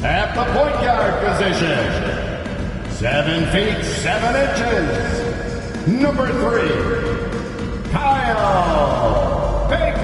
At the point guard position, 7 feet 7 inches, number 3, Kyle Baker.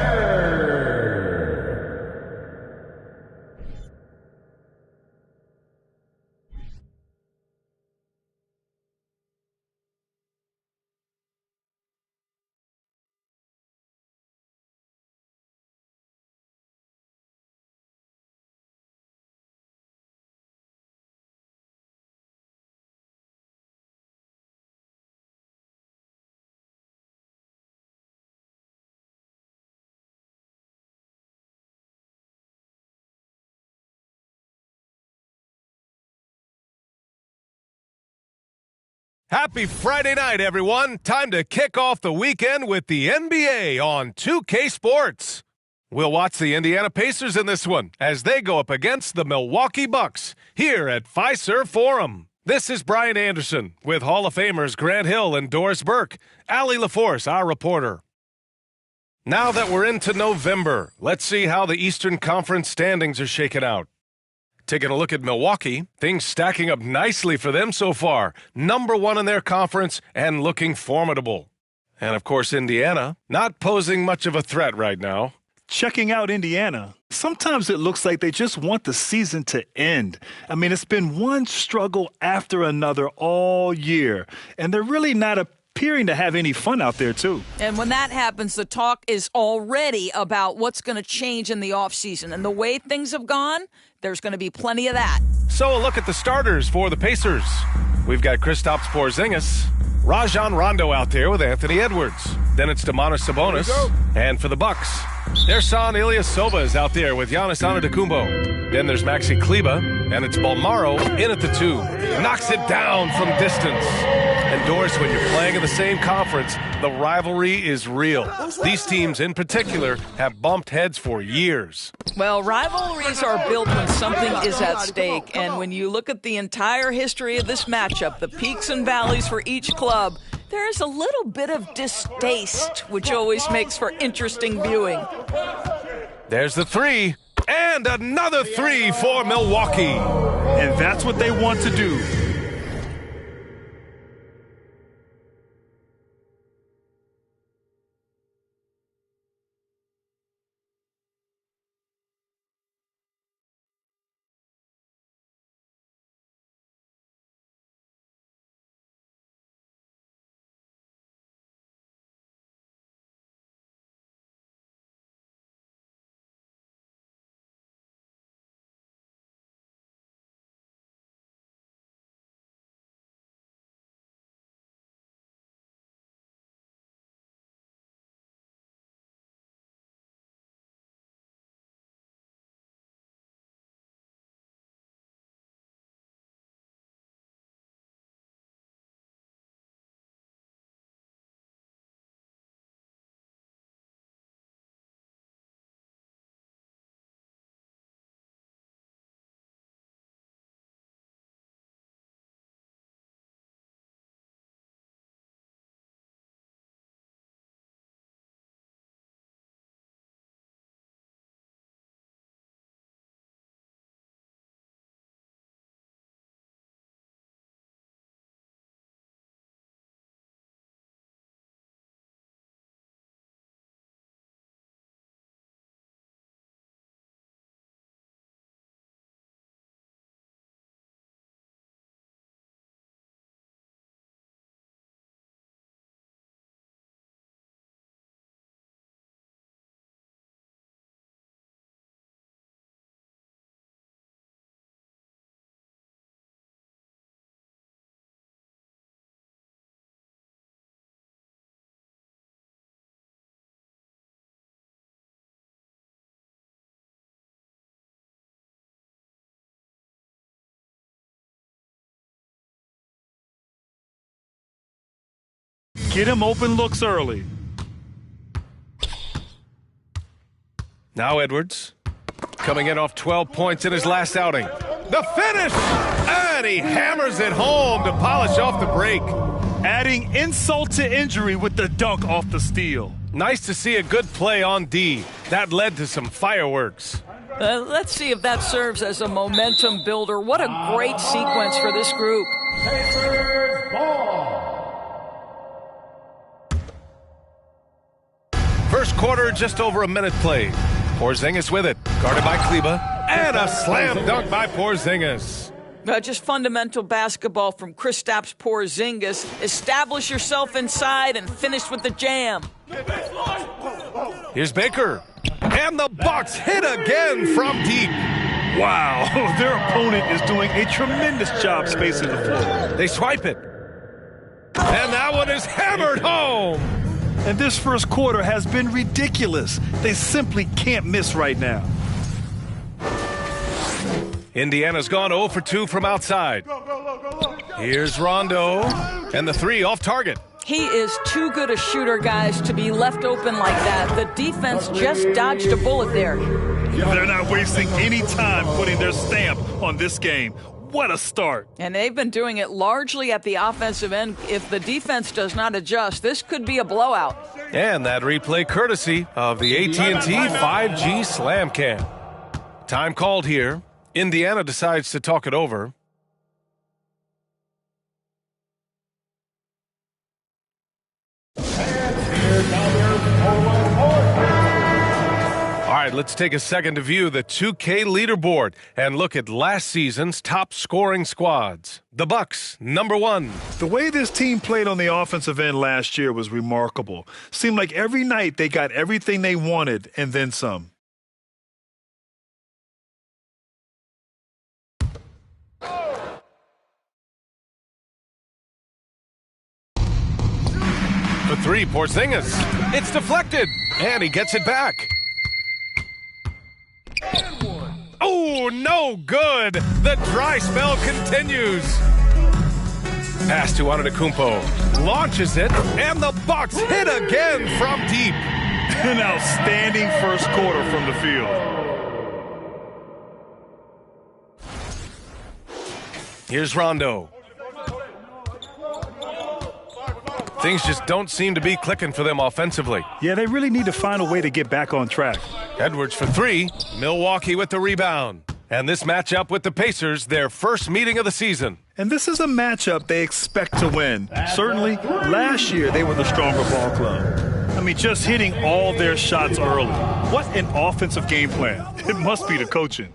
Happy Friday night, everyone. Time to kick off the weekend with the NBA on 2K Sports. We'll watch the Indiana Pacers in this one as they go up against the Milwaukee Bucks here at PACERS Forum. This is Brian Anderson with Hall of Famers Grant Hill and Doris Burke. Allie LaForce, our reporter. Now that we're into November, let's see how the Eastern Conference standings are shaking out. Taking a look at Milwaukee, things stacking up nicely for them so far. Number 1 in their conference and looking formidable. And of course, Indiana, not posing much of a threat right now. Checking out Indiana, sometimes it looks like they just want the season to end. I mean, it's been one struggle after another all year, and they're really not appearing to have any fun out there, too. And when that happens, the talk is already about what's going to change in the offseason. And the way things have gone, there's going to be plenty of that. So a look at the starters for the Pacers. We've got Kristaps Porzingis, Rajon Rondo out there with Anthony Edwards. Then it's Domantas Sabonis. And for the Bucks, Ersan Ilyasova is out there with Giannis Antetokounmpo. Then there's Maxi Kleber, and it's Bolmaro in at the 2. Knocks it down from distance. And Doris, when you're playing in the same conference, the rivalry is real. These teams in particular have bumped heads for years. Well, rivalries are built when something is at stake. And when you look at the entire history of this matchup, the peaks and valleys for each club, there is a little bit of distaste, which always makes for interesting viewing. There's the 3, and another 3 for Milwaukee. And that's what they want to do. Get him open looks early. Now Edwards, coming in off 12 points in his last outing. The finish! And he hammers it home to polish off the break. Adding insult to injury with the dunk off the steal. Nice to see a good play on D. That led to some fireworks. Let's see if that serves as a momentum builder. What a great sequence for this group. Pacers ball. First quarter, just over a minute played. Porzingis with it, guarded by Kleba, and a slam dunk by Porzingis. Just fundamental basketball from Kristaps Porzingis. Establish yourself inside and finish with the jam. Here's Baker, and the Bucks hit again from deep. Wow, their opponent is doing a tremendous job spacing the floor. They swipe it, and that one is hammered home. And this first quarter has been ridiculous. They simply can't miss right now. Indiana's gone 0 for 2 from outside. Here's Rondo, and the three off target. He is too good a shooter, guys, to be left open like that. The defense just dodged a bullet there. They're not wasting any time putting their stamp on this game. What a start. And they've been doing it largely at the offensive end. If the defense does not adjust, this could be a blowout. And that replay courtesy of the AT&T 5G Slam Cam. Time called here. Indiana decides to talk it over. All right, let's take a second to view the 2K leaderboard and look at last season's top scoring squads. The Bucks, number 1. The way this team played on the offensive end last year was remarkable. Seemed like every night they got everything they wanted and then some. For 3, Porzingis. It's deflected, and he gets it back. Oh, no good. The dry spell continues. Pass to Antetokounmpo. Launches it, and the Bucks hit again from deep. An outstanding first quarter from the field. Here's Rondo. Things just don't seem to be clicking for them offensively. Yeah, they really need to find a way to get back on track. Edwards for 3. Milwaukee with the rebound. And this matchup with the Pacers, their first meeting of the season. And this is a matchup they expect to win. Certainly, last year they were the stronger ball club. I mean, just hitting all their shots early. What an offensive game plan. It must be the coaching.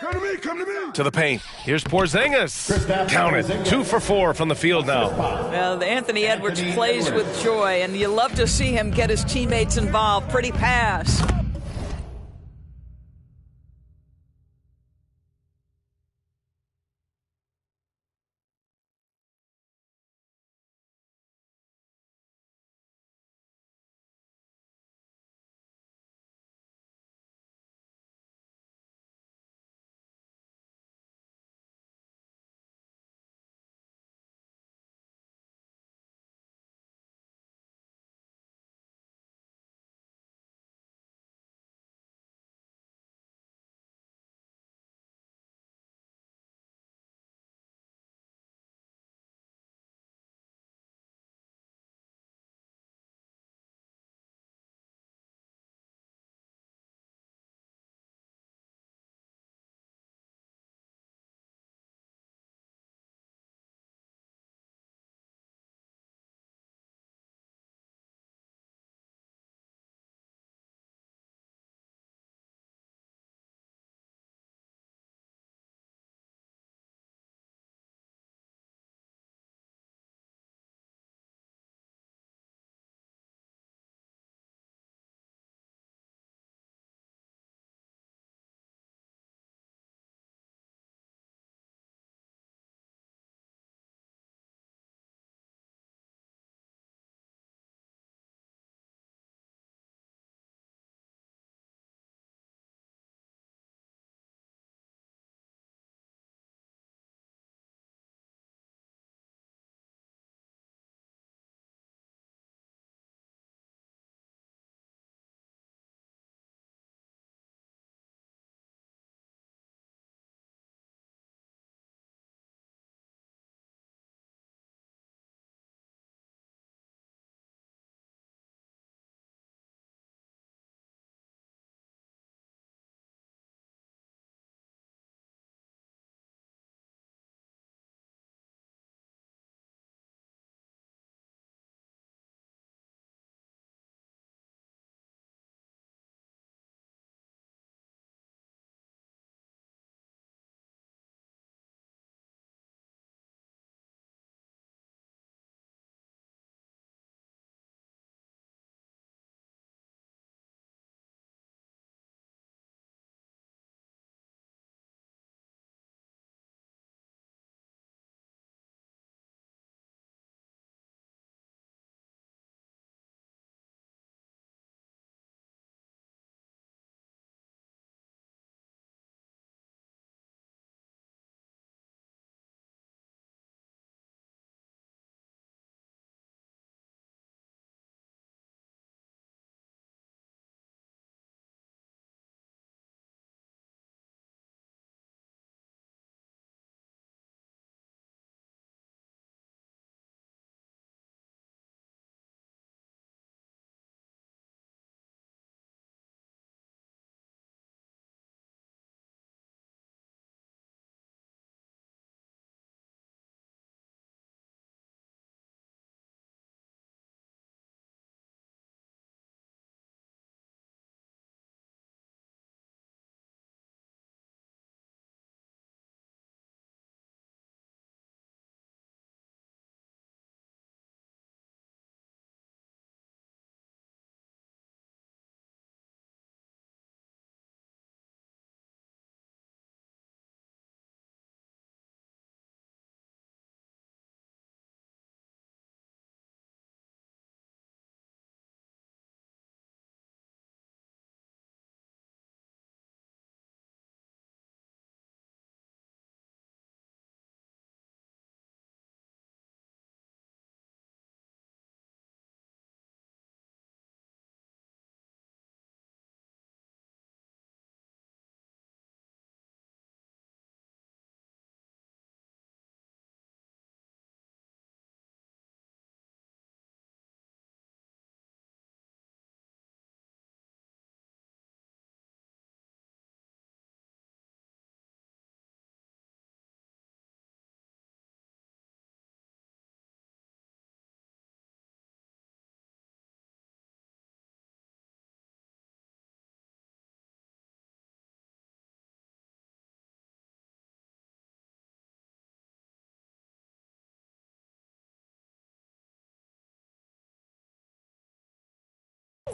Come to me. To the paint. Here's Porzingis. Count it. 2 for 4 from the field now. Well, Anthony Edwards plays with joy, and you love to see him get his teammates involved. Pretty pass.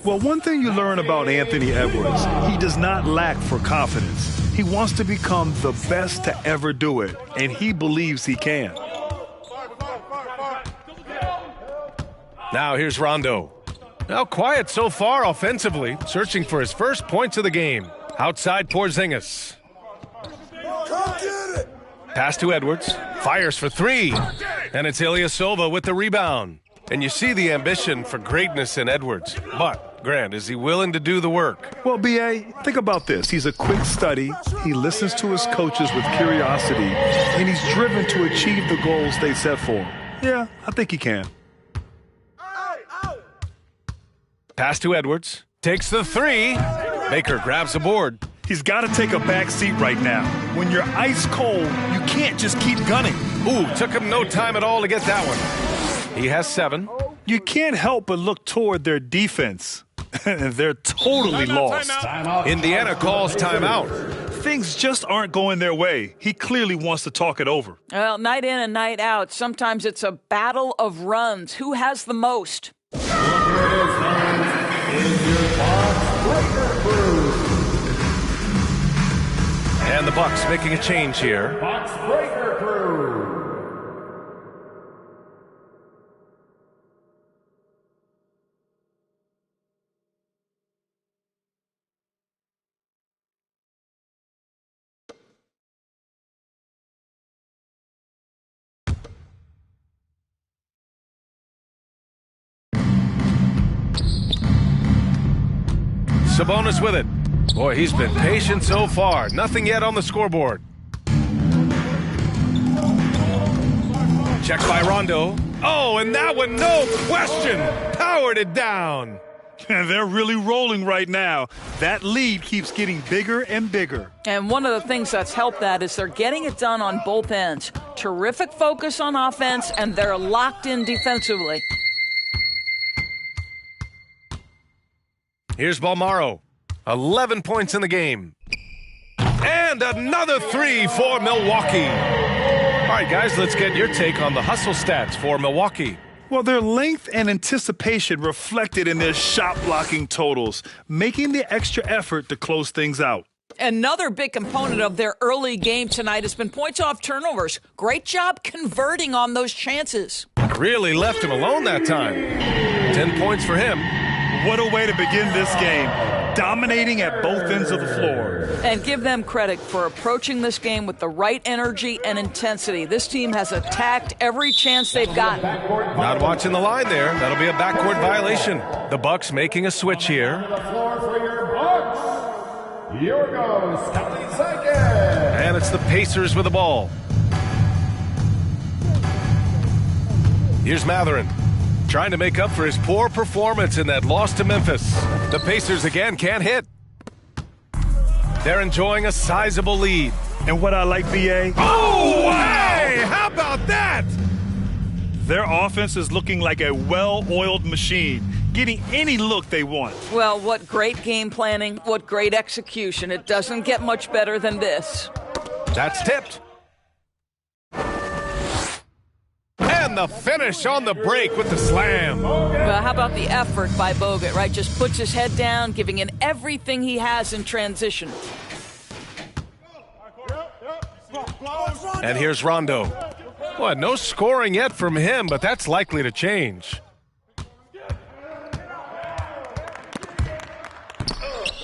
Well, one thing you learn about Anthony Edwards, he does not lack for confidence. He wants to become the best to ever do it, and he believes he can. Now here's Rondo. Now quiet so far offensively, searching for his first points of the game. Outside Porzingis. Pass to Edwards. Fires for three. And it's Ilyasova with the rebound. And you see the ambition for greatness in Edwards. But, Grant, is he willing to do the work? Well, B.A., think about this. He's a quick study. He listens to his coaches with curiosity. And he's driven to achieve the goals they set for him. Yeah, I think he can. Pass to Edwards. Takes the three. Baker grabs the board. He's got to take a back seat right now. When you're ice cold, you can't just keep gunning. Ooh, took him no time at all to get that one. He has 7. You can't help but look toward their defense. They're totally lost. Indiana calls timeout. Things just aren't going their way. He clearly wants to talk it over. Well, night in and night out, sometimes it's a battle of runs. Who has the most? And the Bucks making a change here. Box Breaker Crew. Sabonis with it. Boy, he's been patient so far. Nothing yet on the scoreboard. Check by Rondo. Oh, and that one, no question, powered it down. They're really rolling right now. That lead keeps getting bigger and bigger. And one of the things that's helped that is they're getting it done on both ends. Terrific focus on offense, and they're locked in defensively. Here's Balmaro. 11 points in the game. And another three for Milwaukee. All right, guys, let's get your take on the hustle stats for Milwaukee. Well, their length and anticipation reflected in their shot blocking totals, making the extra effort to close things out. Another big component of their early game tonight has been points off turnovers. Great job converting on those chances. Really left him alone that time. 10 points for him. What a way to begin this game, dominating at both ends of the floor. And give them credit for approaching this game with the right energy and intensity. This team has attacked every chance they've gotten. Not watching the line there. That'll be a backcourt violation. The Bucks making a switch here. The floor for your Bucks. Here goes Scottie Pippen. And it's the Pacers with the ball. Here's Mathurin, trying to make up for his poor performance in that loss to Memphis. The Pacers again can't hit. They're enjoying a sizable lead. And what I like, B.A. Oh, hey! How about that? Their offense is looking like a well-oiled machine, getting any look they want. Well, what great game planning, what great execution. It doesn't get much better than this. That's tipped. And the finish on the break with the slam. Well, how about the effort by Bogut, right? Just puts his head down, giving in everything he has in transition. And here's Rondo. Boy, no scoring yet from him, but that's likely to change.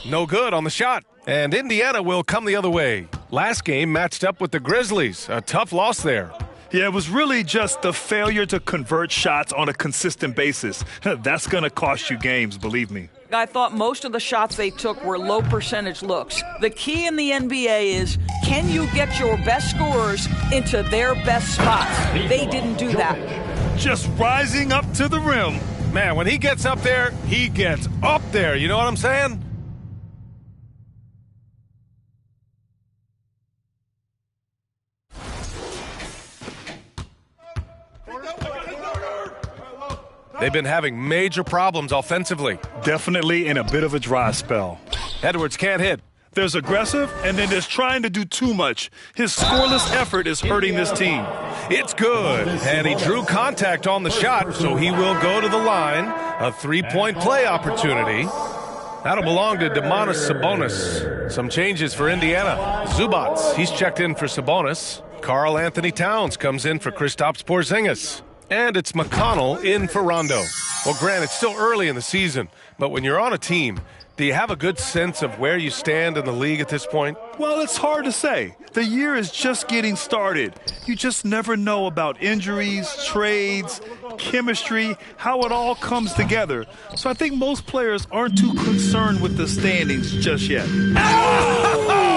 No good on the shot. And Indiana will come the other way. Last game matched up with the Grizzlies. A tough loss there. Yeah, it was really just the failure to convert shots on a consistent basis. That's going to cost you games, believe me. I thought most of the shots they took were low percentage looks. The key in the NBA is, can you get your best scorers into their best spots? They didn't do that. Just rising up to the rim. Man, when he gets up there, he gets up there. You know what I'm saying? They've been having major problems offensively. Definitely in a bit of a dry spell. Edwards can't hit. There's aggressive, and then there's trying to do too much. His scoreless effort is hurting this team. It's good, and he drew contact on the shot, so he will go to the line. A three-point play opportunity. That'll belong to Domantas Sabonis. Some changes for Indiana. Zubats, he's checked in for Sabonis. Karl Anthony Towns comes in for Kristaps Porzingis. And it's McConnell in for Rondo. Well, Grant, it's still early in the season, but when you're on a team, do you have a good sense of where you stand in the league at this point? Well, it's hard to say. The year is just getting started. You just never know about injuries, trades, chemistry, how it all comes together. So I think most players aren't too concerned with the standings just yet.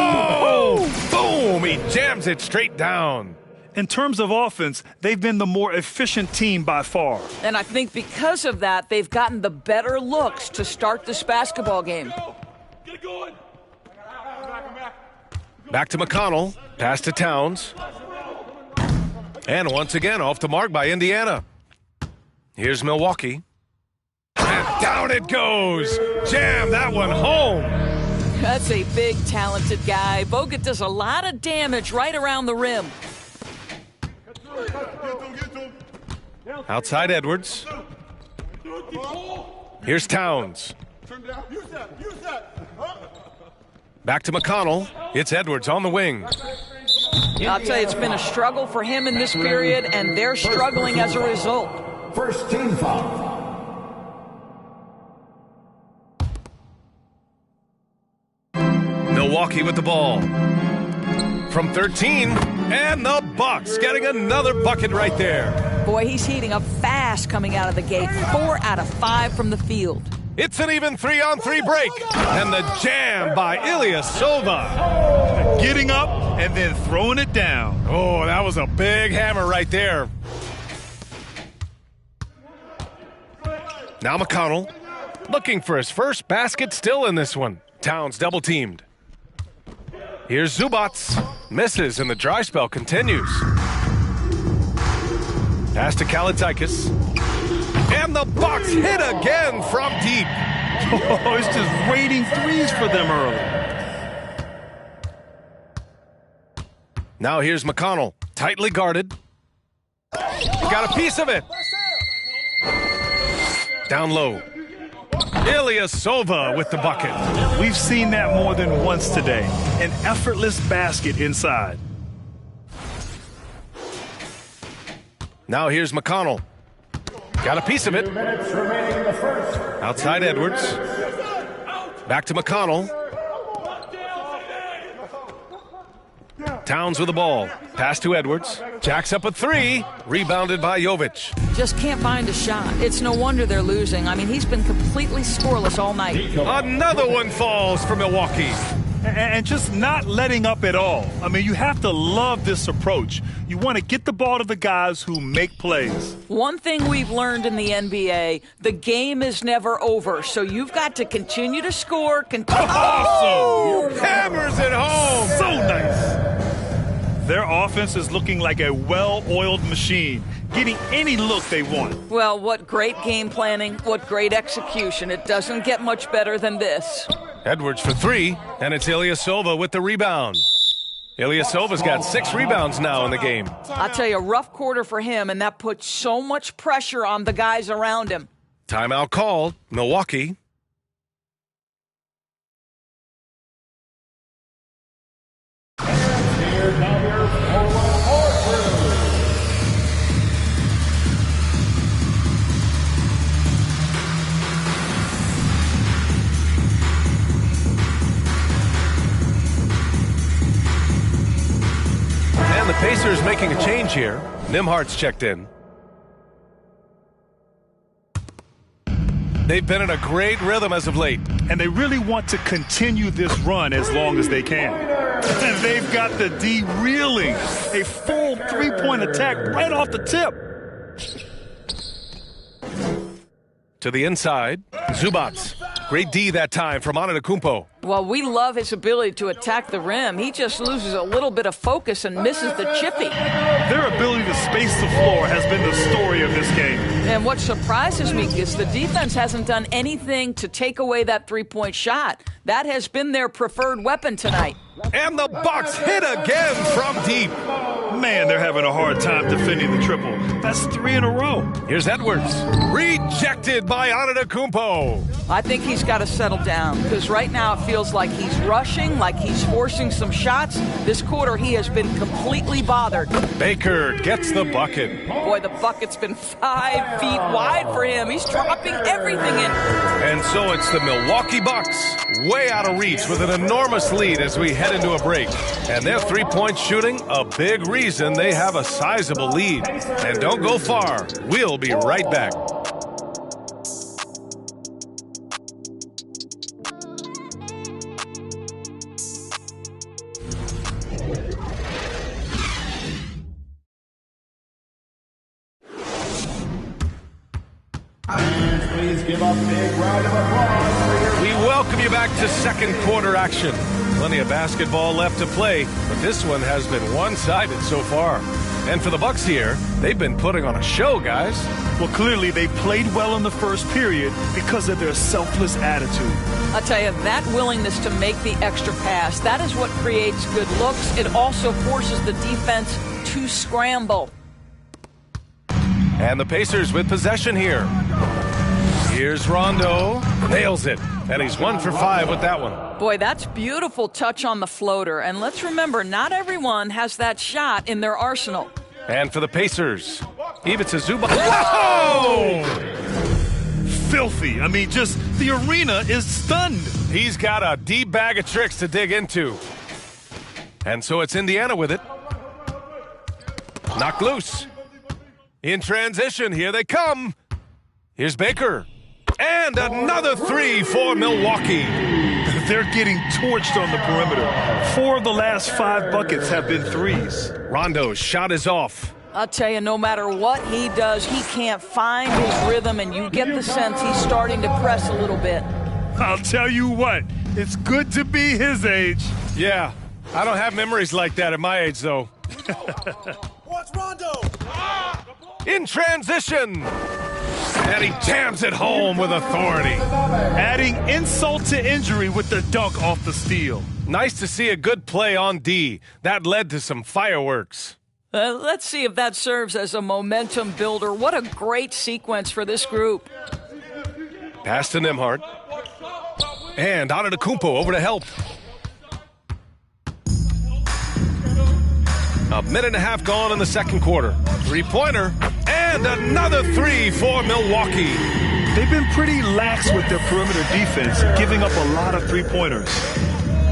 Oh! Boom! He jams it straight down. In terms of offense, they've been the more efficient team by far. And I think because of that, they've gotten the better looks to start this basketball game. Get it going. Back to McConnell. Pass to Towns. And once again, off the mark by Indiana. Here's Milwaukee. And down it goes. Jam that one home. That's a big, talented guy. Bogut does a lot of damage right around the rim. Outside Edwards. Here's Towns. Back to McConnell. It's Edwards on the wing. I'll tell you, it's been a struggle for him in this period, and they're struggling as a result. First team foul. Milwaukee with the ball. From 13, and the Bucks getting another bucket right there. Boy, he's heating up fast coming out of the gate. 4 out of 5 from the field. It's an even 3-on-3 break. And the jam by Ilyasova. Getting up and then throwing it down. Oh, that was a big hammer right there. Now McConnell looking for his first basket still in this one. Towns double-teamed. Here's Zubats. Misses, and the dry spell continues. Pass to Kalaitzakis. And the Bucks hit again from deep. Oh, it's just raining threes for them early. Now here's McConnell. Tightly guarded. Got a piece of it. Down low. Ilyasova with the bucket. We've seen that more than once today. An effortless basket inside. Now here's McConnell. Got a piece of it. Outside Edwards. Back to McConnell. Towns with the ball. Pass to Edwards. Jacks up a three. Rebounded by Jovic. Just can't find a shot. It's no wonder they're losing. I mean, he's been completely scoreless all night. Another one falls for Milwaukee. And just not letting up at all. I mean, you have to love this approach. You want to get the ball to the guys who make plays. One thing we've learned in the NBA, the game is never over. So you've got to continue to score. Awesome! Hammers it home! So nice. Their offense is looking like a well-oiled machine, getting any look they want. Well, what great game planning, what great execution. It doesn't get much better than this. Edwards for three, and it's Ilyasova with the rebound. Ilyasova's got 6 rebounds now in the game. I'll tell you, a rough quarter for him, and that puts so much pressure on the guys around him. Timeout called. Milwaukee. And the Pacers making a change here. Nimhart's checked in. They've been in a great rhythm as of late. And they really want to continue this run as long as they can. And they've got the D reeling. A full three-point attack right off the tip. To the inside, Zubats. Great D that time from Antetokounmpo. Well, we love his ability to attack the rim. He just loses a little bit of focus and misses the chippy. Their ability to space the floor has been the story of this game. And what surprises me is the defense hasn't done anything to take away that three-point shot. That has been their preferred weapon tonight. And the Bucks hit again from deep. Man, they're having a hard time defending the triple. That's 3 in a row. Here's Edwards. Rejected by Antetokounmpo. I think he's got to settle down because right now it feels like he's rushing, like he's forcing some shots. This quarter he has been completely bothered. Baker gets the bucket. Boy, the bucket's been 5 feet wide for him. He's dropping everything in. And so it's the Milwaukee Bucks, way out of reach with an enormous lead as we head into a break. And their three-point shooting, a big reason they have a sizable lead. And don't go far. We'll be right back. Please give a big round of applause for your... We welcome you back to second quarter action. Plenty of basketball left to play, but this one has been one-sided so far. And for the Bucks here, they've been putting on a show, guys. Well, clearly they played well in the first period because of their selfless attitude. I'll tell you, that willingness to make the extra pass, that is what creates good looks. It also forces the defense to scramble. And the Pacers with possession here. Here's Rondo. Nails it. And he's 1 for 5 with that one. Boy, that's beautiful touch on the floater. And let's remember, not everyone has that shot in their arsenal. And for the Pacers, Ivica Zubac. Whoa! Filthy. I mean, just the arena is stunned. He's got a deep bag of tricks to dig into. And so it's Indiana with it. Knocked loose. In transition, here they come. Here's Baker. And another three for Milwaukee. They're getting torched on the perimeter. 4 of the last 5 buckets have been threes. Rondo's shot is off. I'll tell you, no matter what he does, he can't find his rhythm, and you get the sense he's starting to press a little bit. I'll tell you what, it's good to be his age. Yeah, I don't have memories like that at my age, though. Watch Rondo! In transition. And he jams it home with authority. Adding insult to injury with the dunk off the steal. Nice to see a good play on D. That led to some fireworks. Let's see if that serves as a momentum builder. What a great sequence for this group. Pass to Nembhard. And Antetokounmpo over to help. A minute and a half gone in the second quarter. Three-pointer. And another three for Milwaukee. They've been pretty lax with their perimeter defense, giving up a lot of three-pointers.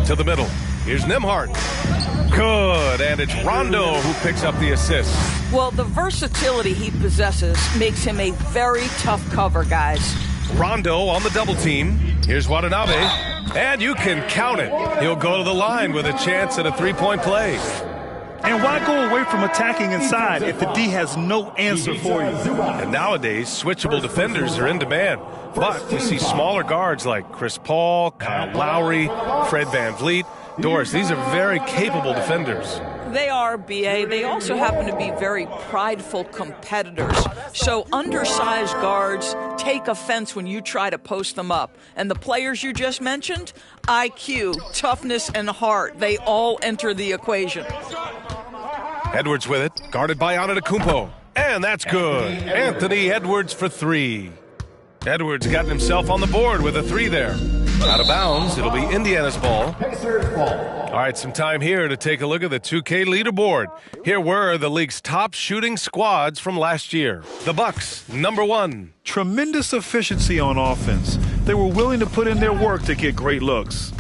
To the middle. Here's Nembhard. Good. And it's Rondo who picks up the assist. Well, the versatility he possesses makes him a very tough cover, guys. Rondo on the double team. Here's Watanabe. And you can count it. He'll go to the line with a chance at a three-point play. And why go away from attacking inside if the D has no answer for you? And nowadays, switchable defenders are in demand. But we see smaller guards like Chris Paul, Kyle Lowry, Fred VanVleet. Doris, these are very capable defenders. They are, B.A. They also happen to be very prideful competitors. So undersized guards take offense when you try to post them up. And the players you just mentioned, IQ, toughness, and heart, they all enter the equation. Edwards with it, guarded by Antetokounmpo. And that's good. Anthony Edwards for 3. Edwards got himself on the board with a 3 there. Out of bounds, it'll be Indiana's ball. All right, some time here to take a look at the 2K leaderboard. Here were the league's top shooting squads from last year. The Bucks, number 1. Tremendous efficiency on offense. They were willing to put in their work to get great looks.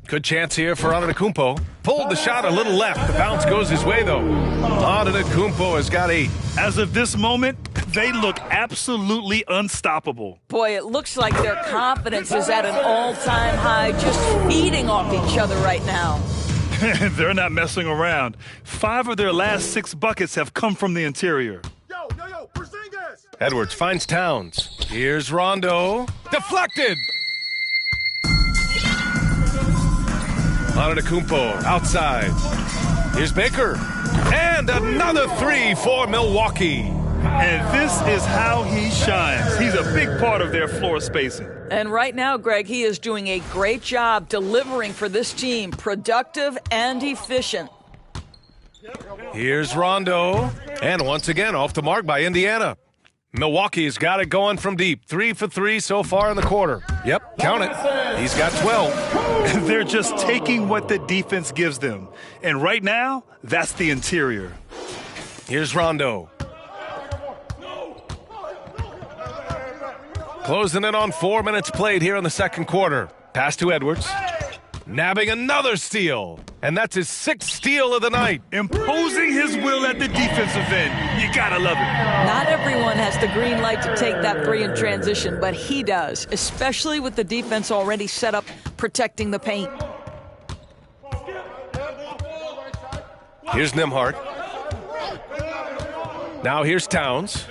Good chance here for Antetokounmpo. Pulled the shot a little left. The bounce goes his way, though. Antetokounmpo has got 8. As of this moment, they look absolutely unstoppable. Boy, it looks like their confidence is at an all-time high, just feeding off each other right now. They're not messing around. 5 of their last 6 buckets have come from the interior. Yo, Porzingis! Edwards finds Towns. Here's Rondo. Deflected! Antetokounmpo outside. Here's Baker. And another 3 for Milwaukee. And this is how he shines. He's a big part of their floor spacing. And right now, Greg, he is doing a great job delivering for this team, productive and efficient. Here's Rondo, and once again off the mark by Indiana. Milwaukee's got it going from deep. 3 for 3 so far in the quarter. Yep, count it. He's got 12. They're just taking what the defense gives them. And right now, that's the interior. Here's Rondo. Closing in on 4 minutes played here in the second quarter. Pass to Edwards. Nabbing another steal. And that's his 6th steal of the night. Imposing his will at the defensive end. You gotta love it. Not everyone has the green light to take that three in transition, but he does, especially with the defense already set up protecting the paint. Here's Nembhard. Now here's Towns.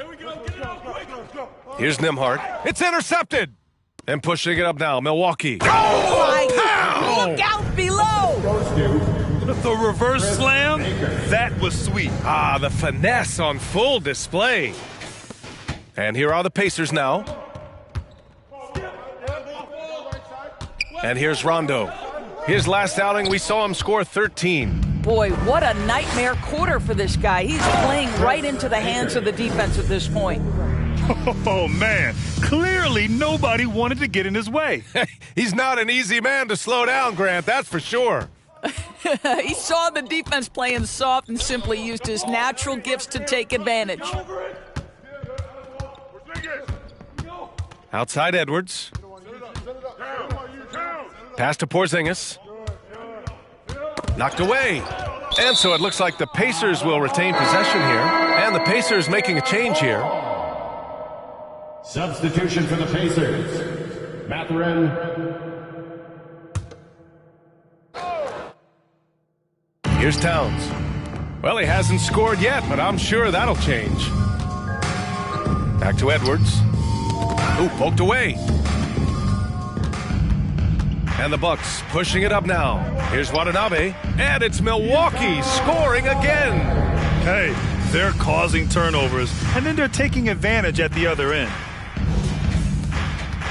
Here's Nembhard. It's intercepted. And pushing it up now, Milwaukee. Look out below! The reverse slam, that was sweet. Ah, the finesse on full display. And here are the Pacers now. And here's Rondo. His last outing, we saw him score 13. Boy, what a nightmare quarter for this guy. He's playing right into the hands of the defense at this point. Oh, man. Clearly, nobody wanted to get in his way. He's not an easy man to slow down, Grant, that's for sure. He saw the defense playing soft and simply used his natural gifts to take advantage. Outside Edwards. Pass to Porzingis. Knocked away. And so it looks like the Pacers will retain possession here. And the Pacers making a change here. Substitution for the Pacers. Mathurin. Here's Towns. Well, he hasn't scored yet, but I'm sure that'll change. Back to Edwards. Ooh, poked away. And the Bucks pushing it up now. Here's Watanabe. And it's Milwaukee scoring again. Hey, they're causing turnovers, and then they're taking advantage at the other end.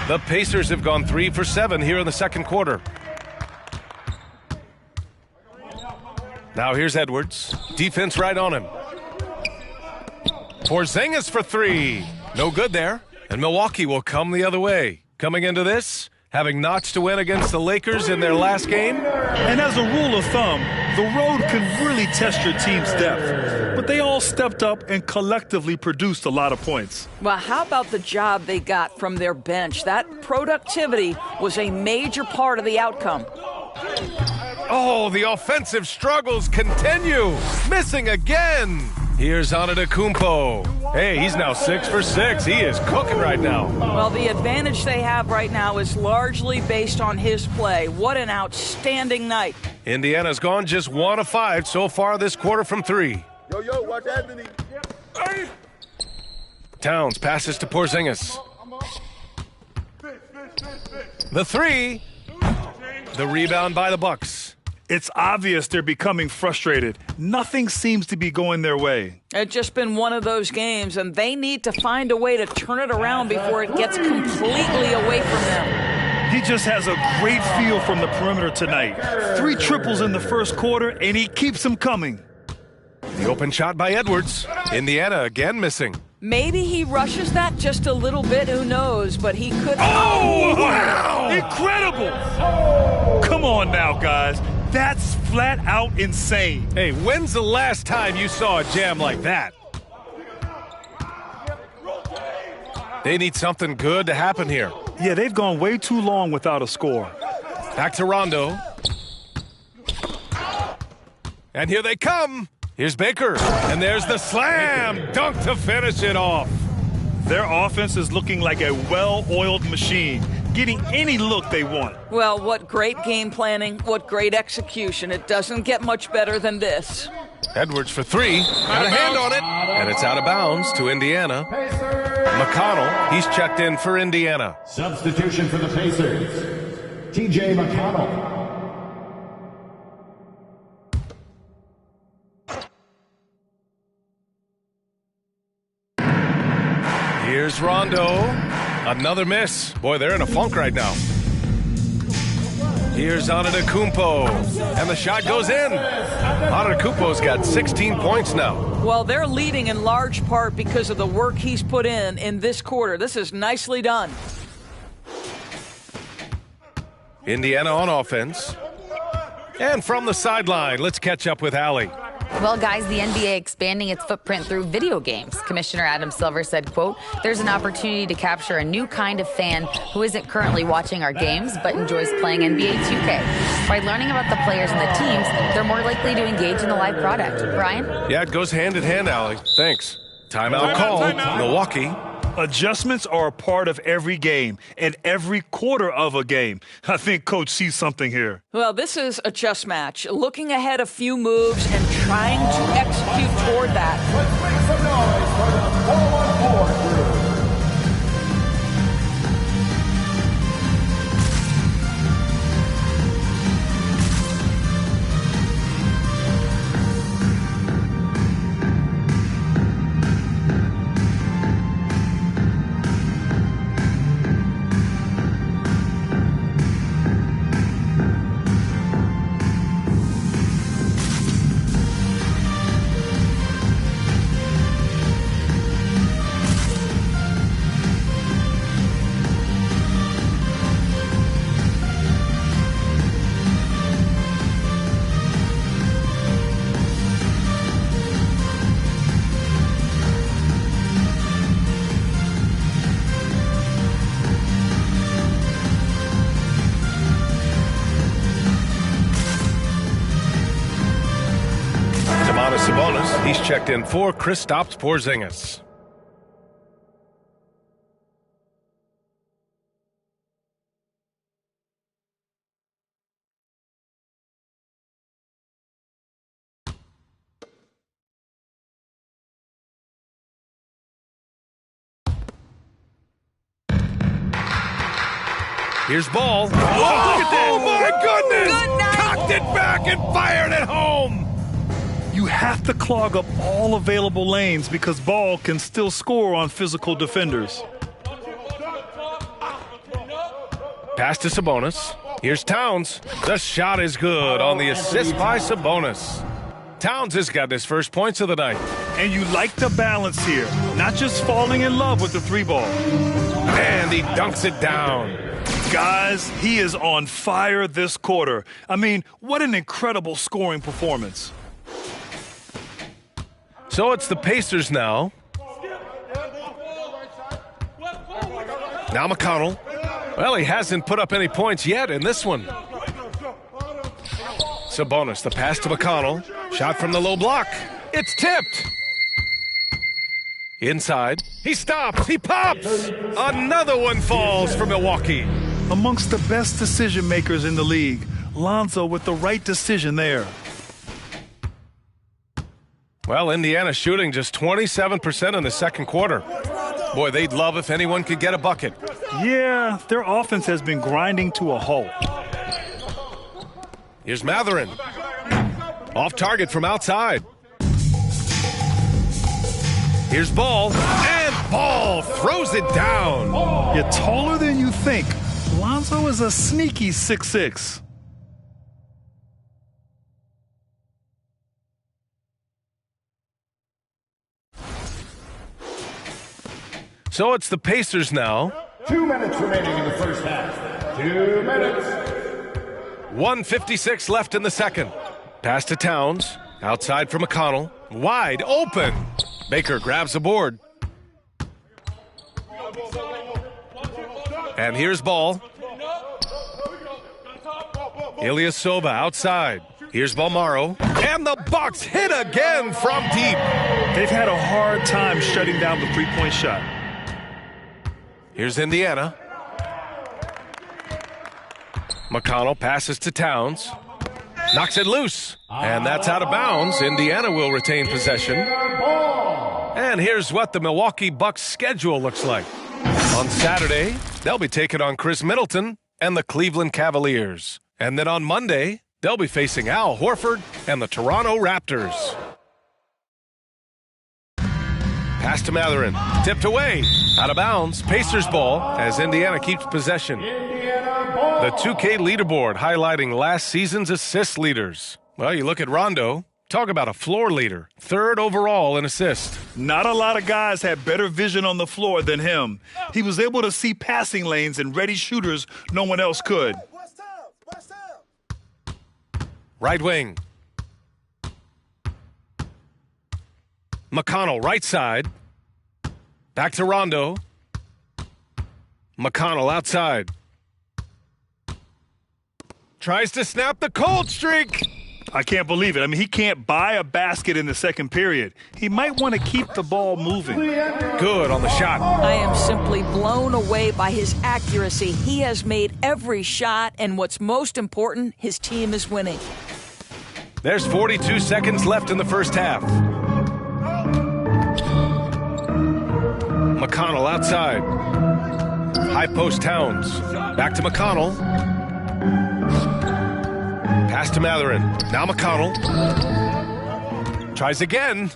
The Pacers have gone 3 for 7 here in the second quarter. Now here's Edwards. Defense right on him. Porzingis for 3. No good there. And Milwaukee will come the other way. Coming into this, having notched a win against the Lakers in their last game. And as a rule of thumb, the road can really test your team's depth. But they all stepped up and collectively produced a lot of points. Well, how about the job they got from their bench? That productivity was a major part of the outcome. Oh, the offensive struggles continue. Missing again. Here's Antetokounmpo. Hey, he's now 6 for 6. He is cooking right now. Well, the advantage they have right now is largely based on his play. What an outstanding night. Indiana's gone just 1 of 5 so far this quarter from 3. Yo, watch Anthony. Towns passes to Porzingis. The 3. The rebound by the Bucks. It's obvious they're becoming frustrated. Nothing seems to be going their way. It's just been one of those games, and they need to find a way to turn it around before it gets completely away from them. He just has a great feel from the perimeter tonight. 3 triples in the first quarter, and he keeps them coming. The open shot by Edwards. Indiana again missing. Maybe he rushes that just a little bit, who knows, but he could... Oh, wow! Incredible! Come on now, guys. That's flat out insane. Hey, when's the last time you saw a jam like that? They need something good to happen here. Yeah, they've gone way too long without a score. Back to Rondo. And here they come. Here's Baker. And there's the slam dunk to finish it off. Their offense is looking like a well-oiled machine, getting any look they want. Well, what great game planning, what great execution. It doesn't get much better than this. Edwards for 3. Got a hand on it. And it's out of bounds to Indiana. McConnell, he's checked in for Indiana. Substitution for the Pacers. TJ McConnell. Here's Rondo. Another miss. Boy, they're in a funk right now. Here's Antetokounmpo. And the shot goes in. Antetokounmpo's got 16 points now. Well, they're leading in large part because of the work he's put in this quarter. This is nicely done. Indiana on offense. And from the sideline, let's catch up with Allie. Well, guys, the NBA expanding its footprint through video games. Commissioner Adam Silver said, quote, "There's an opportunity to capture a new kind of fan who isn't currently watching our games but enjoys playing NBA 2K. By learning about the players and the teams, they're more likely to engage in the live product." Brian? Yeah, it goes hand in hand, Allie. Thanks. Timeout called. Milwaukee. Adjustments are a part of every game and every quarter of a game. I think Coach sees something here. Well, this is a chess match. Looking ahead a few moves and trying to execute toward that. Let's make some noise for the 4-on-4 crew. Sabonis. He's checked in for Kristaps Porzingis. Here's Ball. Whoa, look at that. Oh, my goodness. Good night. Cocked it back and fired it home. You have to clog up all available lanes because Ball can still score on physical defenders. Pass to Sabonis. Here's Towns. The shot is good on the assist by Sabonis. Towns has got his first points of the night. And you like the balance here, not just falling in love with the three ball. And he dunks it down. Guys, he is on fire this quarter. I mean, what an incredible scoring performance. So it's the Pacers now. Now McConnell. Well, he hasn't put up any points yet in this one. Sabonis, the pass to McConnell. Shot from the low block. It's tipped. Inside. He stops. He pops. Another one falls for Milwaukee. Amongst the best decision makers in the league, Lonzo with the right decision there. Well, Indiana shooting just 27% in the second quarter. Boy, they'd love if anyone could get a bucket. Yeah, their offense has been grinding to a halt. Here's Mathurin. Off target from outside. Here's Ball. And Ball throws it down. You're taller than you think. Lonzo is a sneaky 6'6". So it's the Pacers now. 2 minutes remaining in the first half. 2 minutes. 1:56 left in the second. Pass to Towns. Outside for McConnell. Wide open. Baker grabs the board. And here's Ball. Ilyasova outside. Here's Balmaro. And the Bucks hit again from deep. They've had a hard time shutting down the three-point shot. Here's Indiana. McConnell passes to Towns. Knocks it loose. And that's out of bounds. Indiana will retain possession. And here's what the Milwaukee Bucks schedule looks like. On Saturday, they'll be taking on Chris Middleton and the Cleveland Cavaliers. And then on Monday, they'll be facing Al Horford and the Toronto Raptors. Pass to Matherin. Tipped away. Out of bounds. Pacers ball as Indiana keeps possession. The 2K leaderboard highlighting last season's assist leaders. Well, you look at Rondo. Talk about a floor leader. 3rd overall in assists. Not a lot of guys had better vision on the floor than him. He was able to see passing lanes and ready shooters no one else could. Right wing. McConnell, right side. Back to Rondo. McConnell outside. Tries to snap the cold streak. I can't believe it. I mean, he can't buy a basket in the second period. He might want to keep the ball moving. Good on the shot. I am simply blown away by his accuracy. He has made every shot, and what's most important, his team is winning. There's 42 seconds left in the first half. McConnell outside. High post Towns. Back to McConnell. Pass to Matherin. Now McConnell. Tries again.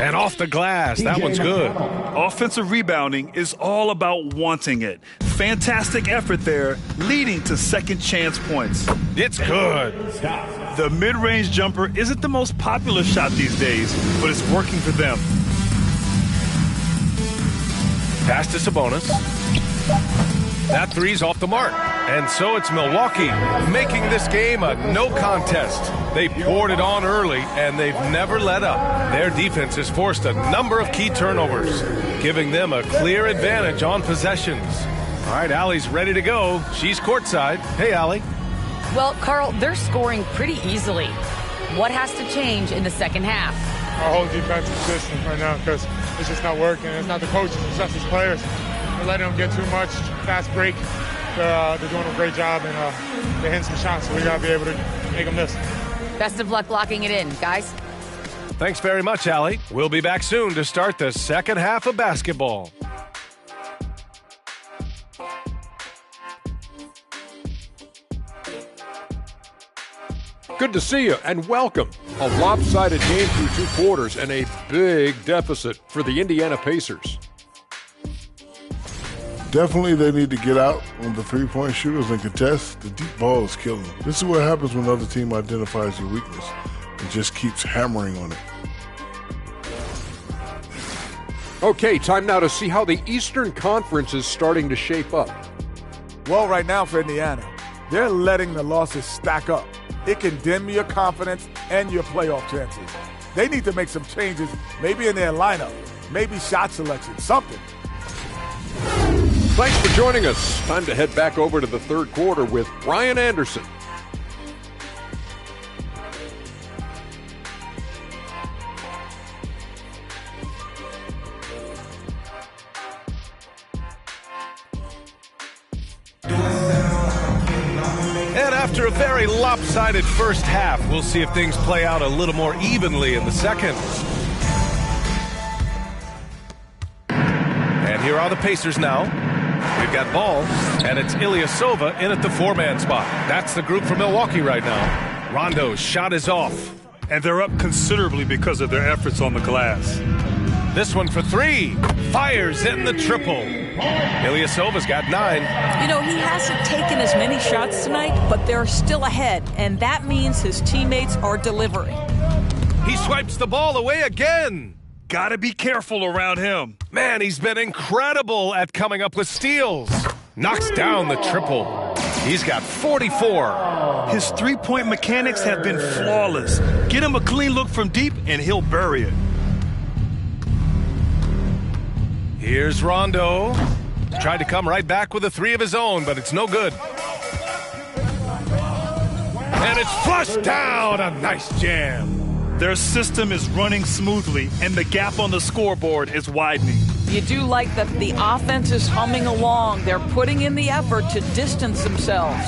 And off the glass. That one's good. Offensive rebounding is all about wanting it. Fantastic effort there, leading to second chance points. It's good. The mid-range jumper isn't the most popular shot these days, but it's working for them. Pass to Sabonis. That three's off the mark. And so it's Milwaukee making this game a no contest. They poured it on early, and they've never let up. Their defense has forced a number of key turnovers, giving them a clear advantage on possessions. All right, Allie's ready to go. She's courtside. Hey, Allie. Well, Carl, they're scoring pretty easily. What has to change in the second half? Our whole defensive system right now, because it's just not working. It's not the coaches, it's just these players. We're letting them get too much, fast break. They're doing a great job, and they're hitting some shots, so we got to be able to make them miss. Best of luck locking it in, guys. Thanks very much, Allie. We'll be back soon to start the second half of basketball. Good to see you and welcome. A lopsided game through 2 quarters and a big deficit for the Indiana Pacers. Definitely they need to get out on the three-point shooters and contest. The deep ball is killing them. This is what happens when another team identifies your weakness and just keeps hammering on it. Okay, time now to see how the Eastern Conference is starting to shape up. Well, right now for Indiana, they're letting the losses stack up. It can dim your confidence and your playoff chances. They need to make some changes, maybe in their lineup, maybe shot selection, something. Thanks for joining us. Time to head back over to the third quarter with Brian Anderson. And after a very lopsided first half, we'll see if things play out a little more evenly in the second. And here are the Pacers now. We've got ball, and it's Ilyasova in at the 4-man spot. That's the group for Milwaukee right now. Rondo's shot is off. And they're up considerably because of their efforts on the glass. This one for 3. Fires in the triple. Ilyasova's got 9. You know, he hasn't taken as many shots tonight, but they're still ahead, and that means his teammates are delivering. He swipes the ball away again. Gotta be careful around him. Man, he's been incredible at coming up with steals. Knocks down the triple. He's got 44. His three-point mechanics have been flawless. Get him a clean look from deep, and he'll bury it. Here's Rondo. Tried to come right back with a 3 of his own, but it's no good. And it's flushed down. A nice jam. Their system is running smoothly, and the gap on the scoreboard is widening. You do like that the offense is humming along. They're putting in the effort to distance themselves.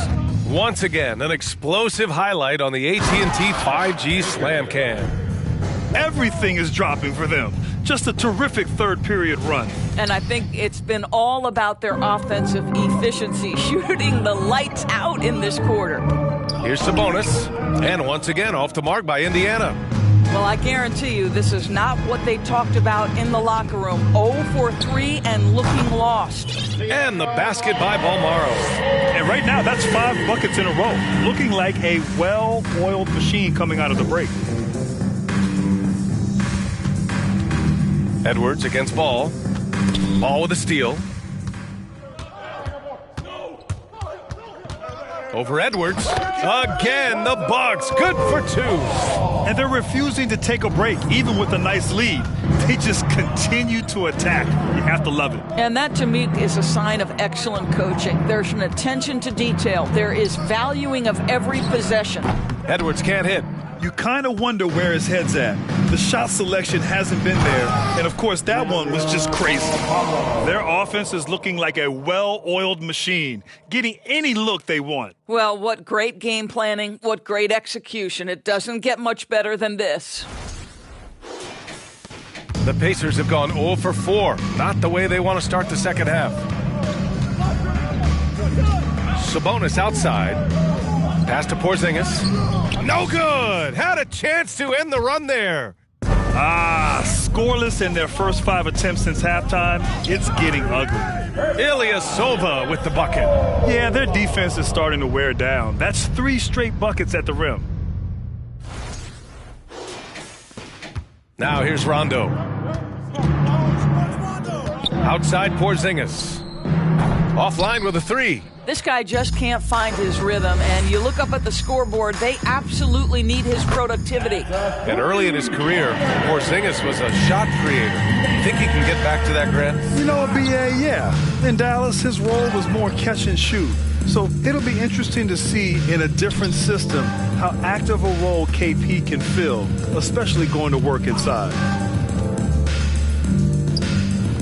Once again, an explosive highlight on the AT&T 5G Slam Cam. Everything is dropping for them. Just a terrific third-period run. And I think it's been all about their offensive efficiency, shooting the lights out in this quarter. Here's Sabonis, and once again off the mark by Indiana. Well, I guarantee you this is not what they talked about in the locker room. 0 for 3 and looking lost. And the basket by Balmaro. And right now, that's 5 buckets in a row. Looking like a well-oiled machine coming out of the break. Edwards against Ball. Ball with a steal. Over Edwards. Again, the Bucks. Good for 2. And they're refusing to take a break, even with a nice lead. They just continue to attack. You have to love it. And that, to me, is a sign of excellent coaching. There's an attention to detail. There is valuing of every possession. Edwards can't hit. You kind of wonder where his head's at. The shot selection hasn't been there. And, of course, that one was just crazy. Their offense is looking like a well-oiled machine, getting any look they want. Well, what great game planning, what great execution. It doesn't get much better than this. The Pacers have gone 0 for 4. Not the way they want to start the second half. Sabonis outside. Pass to Porzingis. No good. Had a chance to end the run there. Scoreless in their first 5 attempts since halftime. It's getting ugly. Ilyasova with the bucket. Yeah, their defense is starting to wear down. That's 3 straight buckets at the rim. Now here's Rondo. Outside Porzingis. Offline with a 3. This guy just can't find his rhythm, and you look up at the scoreboard, they absolutely need his productivity. And early in his career, Porzingis was a shot creator. Think he can get back to that, Grant? You know, BA, yeah. In Dallas, his role was more catch and shoot. So it'll be interesting to see in a different system how active a role KP can fill, especially going to work inside.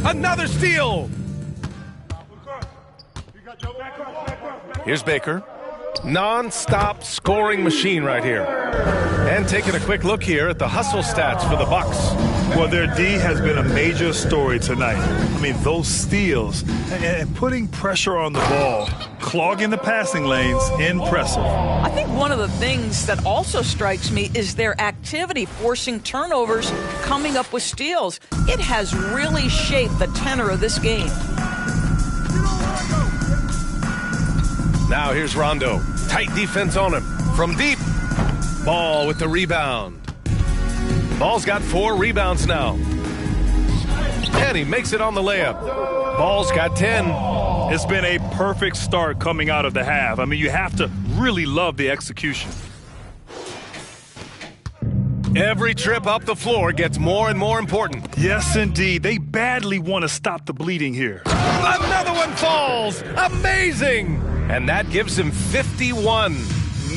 Another steal! Here's Baker. Non-stop scoring machine right here. And taking a quick look here at the hustle stats for the Bucks. Well, their D has been a major story tonight. I mean, those steals and putting pressure on the ball, clogging the passing lanes, impressive. I think one of the things that also strikes me is their activity, forcing turnovers, coming up with steals. It has really shaped the tenor of this game. Now here's Rondo. Tight defense on him. From deep. Ball with the rebound. Ball's got 4 rebounds now. And he makes it on the layup. Ball's got 10. It's been a perfect start coming out of the half. I mean, you have to really love the execution. Every trip up the floor gets more and more important. Yes, indeed. They badly want to stop the bleeding here. Another one falls. Amazing. And that gives him 51.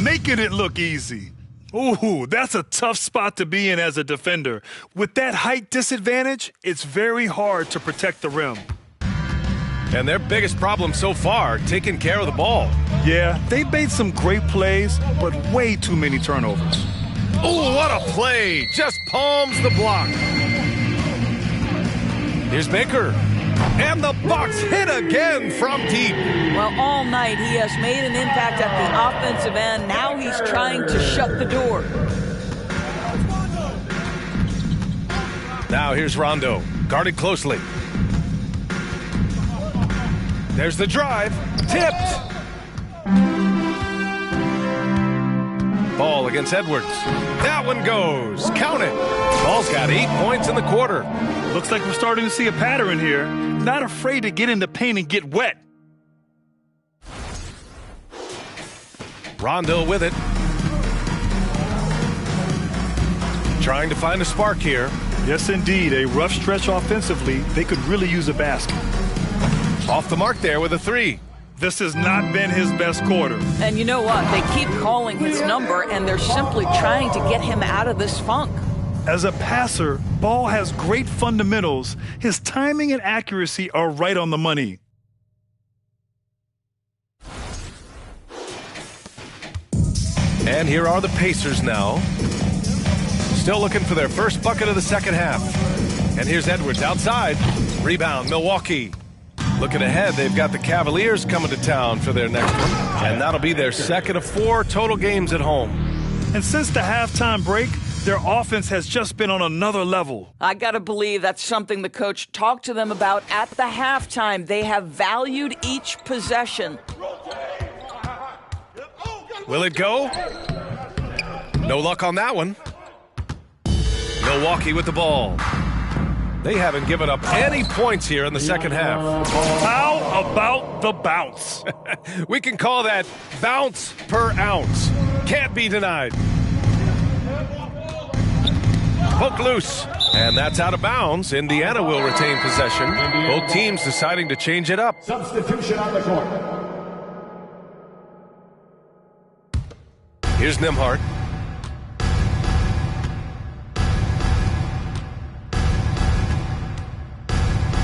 Making it look easy. Ooh, that's a tough spot to be in as a defender. With that height disadvantage, it's very hard to protect the rim. And their biggest problem so far, taking care of the ball. Yeah, they've made some great plays, but way too many turnovers. Oh, what a play. Just palms the block. Here's Baker. And the Bucks hit again from deep. Well, all night he has made an impact at the offensive end. Now he's trying to shut the door. Now here's Rondo, guarded closely. There's the drive, tipped. Ball against Edwards. That one goes. Count it. Ball's got 8 points in the quarter. Looks like we're starting to see a pattern here. Not afraid to get in the paint and get wet. Rondo with it. Trying to find a spark here. Yes, indeed. A rough stretch offensively. They could really use a basket. Off the mark there with a 3. This has not been his best quarter. And you know what? They keep calling his number, and they're simply trying to get him out of this funk. As a passer, Ball has great fundamentals. His timing and accuracy are right on the money. And here are the Pacers now. Still looking for their first bucket of the second half. And here's Edwards outside. Rebound, Milwaukee. Looking ahead, they've got the Cavaliers coming to town for their next one. And that'll be their second of 4 total games at home. And since the halftime break, Their offense has just been on another level. I got to believe that's something the coach talked to them about at the halftime. They have valued each possession. Will it go? No luck on that one. Milwaukee with the ball. They haven't given up any points here in the second half. How about the bounce? We can call that bounce per ounce. Can't be denied. Poke loose. And that's out of bounds. Indiana will retain possession. Both teams deciding to change it up. Substitution on the court. Here's Nembhard.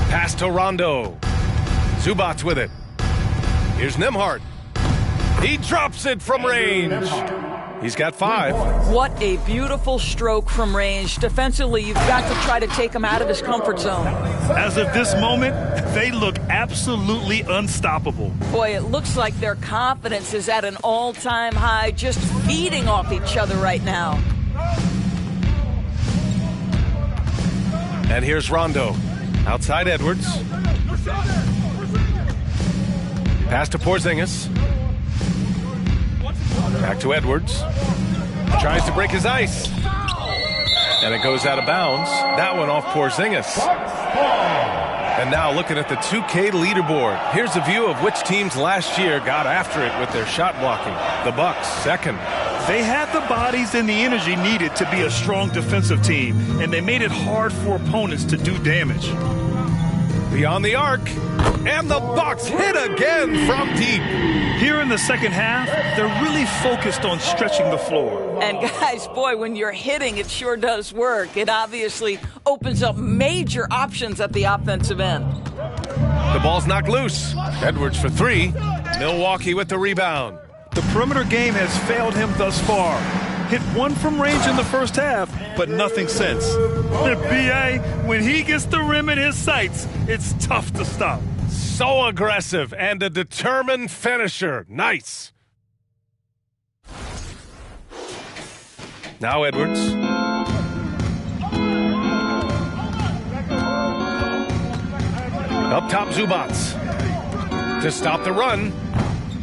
Pass to Rondo. Zubac with it. Here's Nembhard. He drops it from range. He's got 5. What a beautiful stroke from range. Defensively, you've got to try to take him out of his comfort zone. As of this moment, they look absolutely unstoppable. Boy, it looks like their confidence is at an all-time high, just feeding off each other right now. And here's Rondo. Outside Edwards. Pass to Porzingis. Back to Edwards. Tries to break his ice. And it goes out of bounds. That one off Porzingis. And now looking at the 2K leaderboard. Here's a view of which teams last year got after it with their shot blocking. The Bucks, second. They had the bodies and the energy needed to be a strong defensive team, and they made it hard for opponents to do damage. Beyond the arc. And the Bucks hit again from deep. Here in the second half, they're really focused on stretching the floor. And guys, boy, when you're hitting, it sure does work. It obviously opens up major options at the offensive end. The ball's knocked loose. Edwards for 3. Milwaukee with the rebound. The perimeter game has failed him thus far. Hit 1 from range in the first half, but nothing since. B.A., when he gets the rim in his sights, it's tough to stop. So aggressive and a determined finisher. Nice. Now Edwards. Up top Zubac. To stop the run.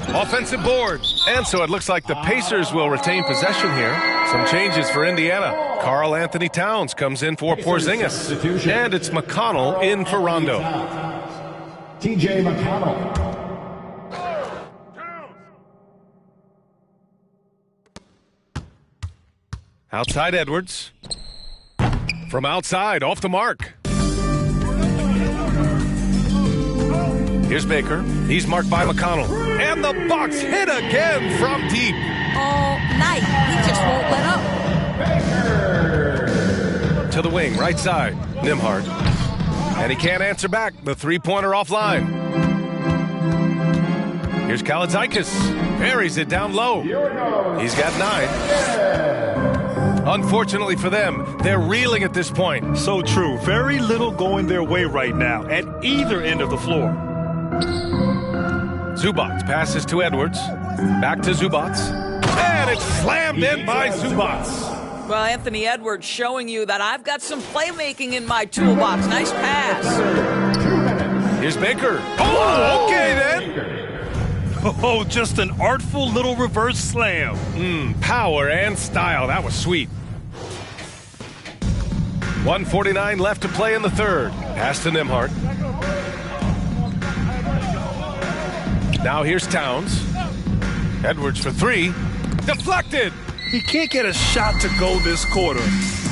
Offensive board. And so it looks like the Pacers will retain possession here. Some changes for Indiana. Karl Anthony Towns comes in for Porzingis. And it's McConnell in for Rondo. TJ McConnell. Outside Edwards. From outside, off the mark. Here's Baker. He's marked by McConnell. And the Bucks hit again from deep. All night. He just won't let up. To the wing, right side. Nembhard. And he can't answer back. The three-pointer offline. Here's Kaladzikis. Buries it down low. He's got 9. Unfortunately for them, they're reeling at this point. So true. Very little going their way right now at either end of the floor. Zubac passes to Edwards. Back to Zubac. And it's slammed in by Zubac. Well, Anthony Edwards showing you that I've got some playmaking in my toolbox. Nice pass. Here's Baker. Oh, okay then. Oh, just an artful little reverse slam. Power and style. That was sweet. 1:49 left to play in the third. Pass to Nembhard. Now here's Towns. Edwards for 3. Deflected. He can't get a shot to go this quarter.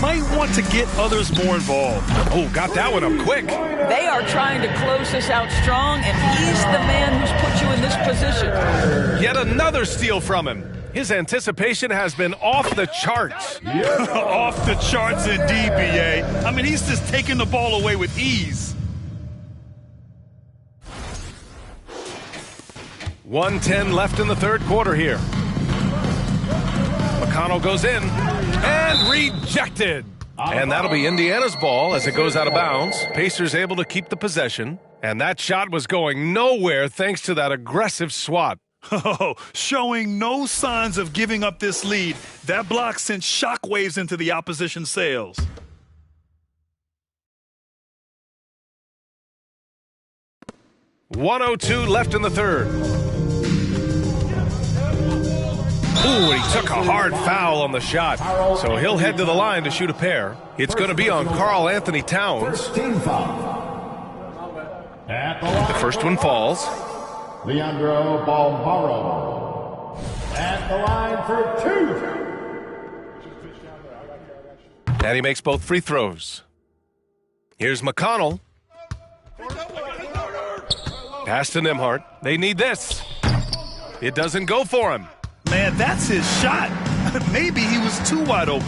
Might want to get others more involved. Oh, got that one up quick. They are trying to close this out strong, and he's the man who's put you in this position. Yet another steal from him. His anticipation has been off the charts. Off the charts indeed, B.A. I mean, he's just taking the ball away with ease. 1:10 left in the third quarter here. McConnell goes in and rejected. And that'll be Indiana's ball as it goes out of bounds. Pacers able to keep the possession. And that shot was going nowhere thanks to that aggressive swat. Oh, showing no signs of giving up this lead. That block sent shockwaves into the opposition sails. .102 left in the third. Ooh, he took a hard foul on the shot. So he'll head to the line to shoot a pair. It's going to be on Karl Anthony Towns. The first one falls. Leandro Balmaro at the line for 2. And he makes both free throws. Here's McConnell. Pass to Nembhard. They need this. It doesn't go for him. Man, that's his shot. Maybe he was too wide open.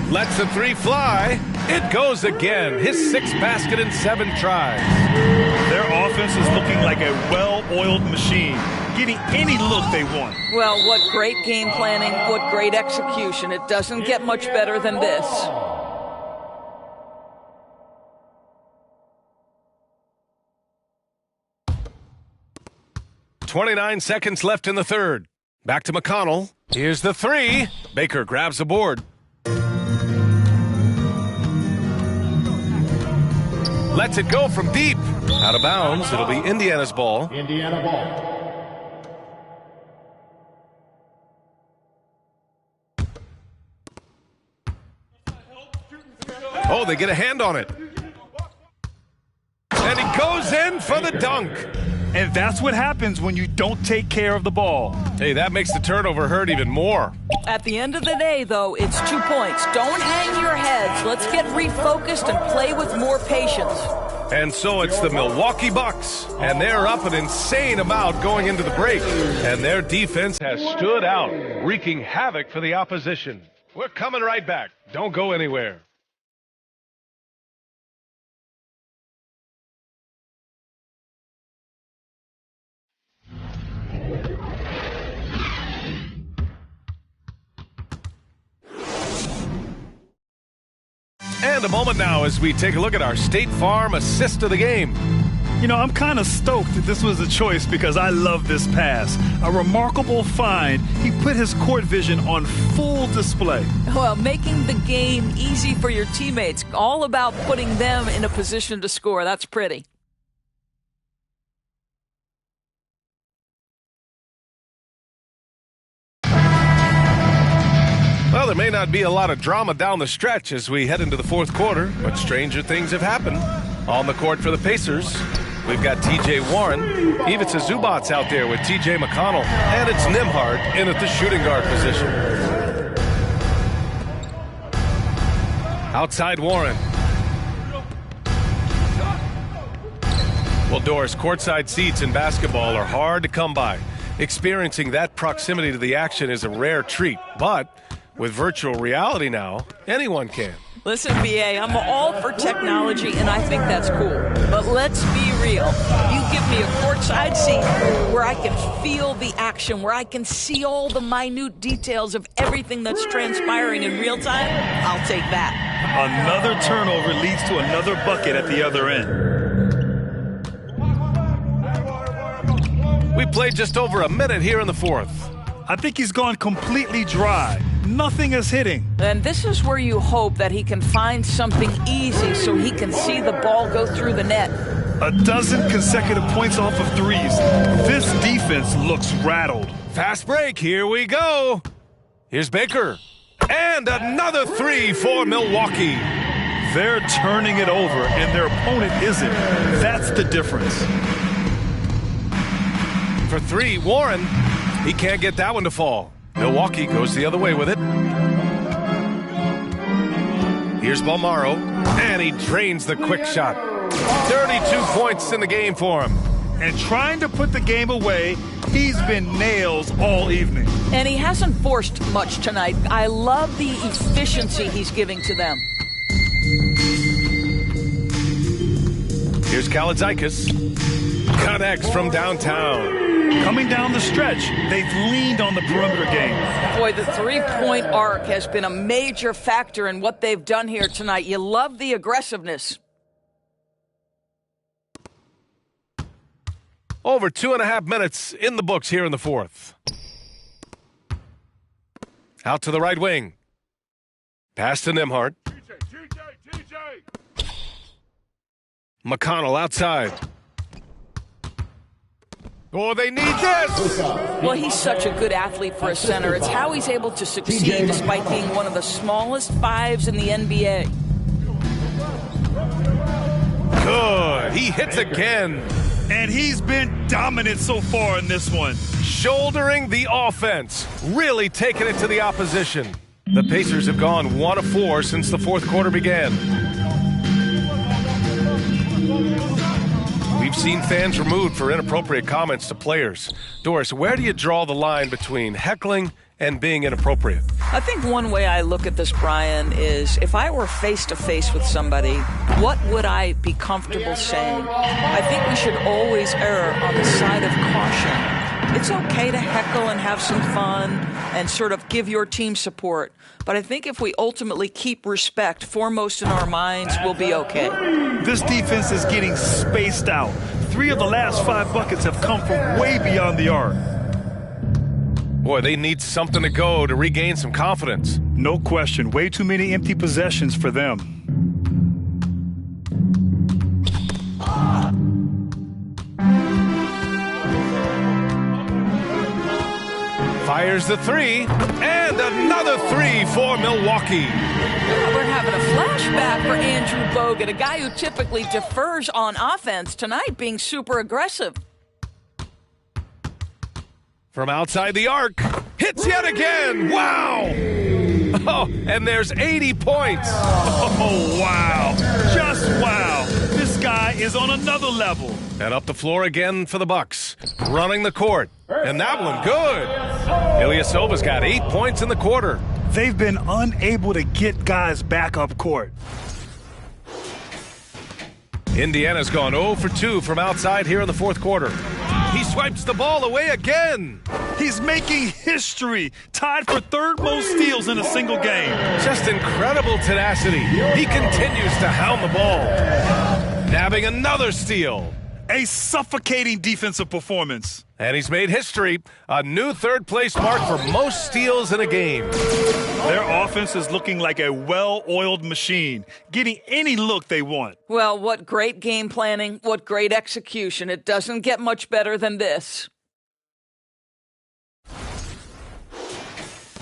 Lets the three fly. It goes again. His 6th basket in 7 tries. Their offense is looking like a well-oiled machine, getting any look they want. Well, what great game planning, what great execution. It doesn't get much better than this. .29 seconds left in the third. Back to McConnell. Here's the three. Baker grabs the board. Lets it go from deep. Out of bounds. It'll be Indiana's ball. Indiana ball. Oh, they get a hand on it. And he goes in for the dunk. And that's what happens when you don't take care of the ball. Hey, that makes the turnover hurt even more. At the end of the day, though, it's 2 points. Don't hang your heads. Let's get refocused and play with more patience. And so it's the Milwaukee Bucks, and they're up an insane amount going into the break. And their defense has stood out, wreaking havoc for the opposition. We're coming right back. Don't go anywhere. And a moment now as we take a look at our State Farm assist of the game. You know, I'm kind of stoked that this was a choice because I love this pass. A remarkable find. He put his court vision on full display. Well, making the game easy for your teammates. All about putting them in a position to score. That's pretty. Well, there may not be a lot of drama down the stretch as we head into the fourth quarter, but stranger things have happened. On the court for the Pacers, we've got T.J. Warren. Ivica Zubac's out there with T.J. McConnell, and it's Nembhard in at the shooting guard position. Outside Warren. Well, Doris, courtside seats in basketball are hard to come by. Experiencing that proximity to the action is a rare treat, but with virtual reality now, anyone can. Listen, BA, I'm all for technology, and I think that's cool. But let's be real. You give me a courtside seat where I can feel the action, where I can see all the minute details of everything that's transpiring in real time, I'll take that. Another turnover leads to another bucket at the other end. We played just over a minute here in the fourth. I think he's gone completely dry. Nothing is hitting. And this is where you hope that he can find something easy so he can see the ball go through the net. A dozen consecutive points off of threes. This defense looks rattled. Fast break, here we go. Here's Baker. And another three for Milwaukee. They're turning it over, and their opponent isn't. That's the difference. For three, Warren. He can't get that one to fall. Milwaukee goes the other way with it. Here's Balmaro, and he drains the quick shot. 32 points in the game for him. And trying to put the game away, he's been nails all evening. And he hasn't forced much tonight. I love the efficiency he's giving to them. Here's Kaladzikis. Connects from downtown. Coming down the stretch, they've leaned on the perimeter game. Boy, the three-point arc has been a major factor in what they've done here tonight. You love the aggressiveness. Over 2.5 minutes in the books here in the fourth. Out to the right wing. Pass to Nembhard. McConnell outside. Oh, they need this! Well, he's such a good athlete for a center. It's how he's able to succeed despite being one of the smallest fives in the NBA. Good. He hits again. And he's been dominant so far in this one. Shouldering the offense. Really taking it to the opposition. The Pacers have gone 1 of 4 since the fourth quarter began. We've seen fans removed for inappropriate comments to players. Doris, where do you draw the line between heckling and being inappropriate? I think one way I look at this, Brian, is if I were face-to-face with somebody, what would I be comfortable saying? I think we should always err on the side of caution. It's okay to heckle and have some fun and sort of give your team support. But I think if we ultimately keep respect foremost in our minds, we'll be okay. This defense is getting spaced out. 3 of the last 5 buckets have come from way beyond the arc. Boy, they need something to go to regain some confidence. No question. Way too many empty possessions for them. Fires the 3, and another 3 for Milwaukee. We're having a flashback for Andrew Bogut, a guy who typically defers on offense, tonight being super aggressive. From outside the arc, hits yet again. Wow! Oh, and there's 80 points. Oh, wow. Just wow. This guy is on another level. And up the floor again for the Bucks. Running the court. And that one good. Ilyasova's got 8 points in the quarter. They've been unable to get guys back up court. Indiana's gone 0 for 2 from outside here in the fourth quarter. He swipes the ball away again. He's making history, tied for 3rd most steals in a single game. Just incredible tenacity. He continues to hound the ball. Nabbing another steal. A suffocating defensive performance. And he's made history, a new 3rd-place mark for most steals in a game. Their offense is looking like a well-oiled machine, getting any look they want. Well, what great game planning, what great execution. It doesn't get much better than this.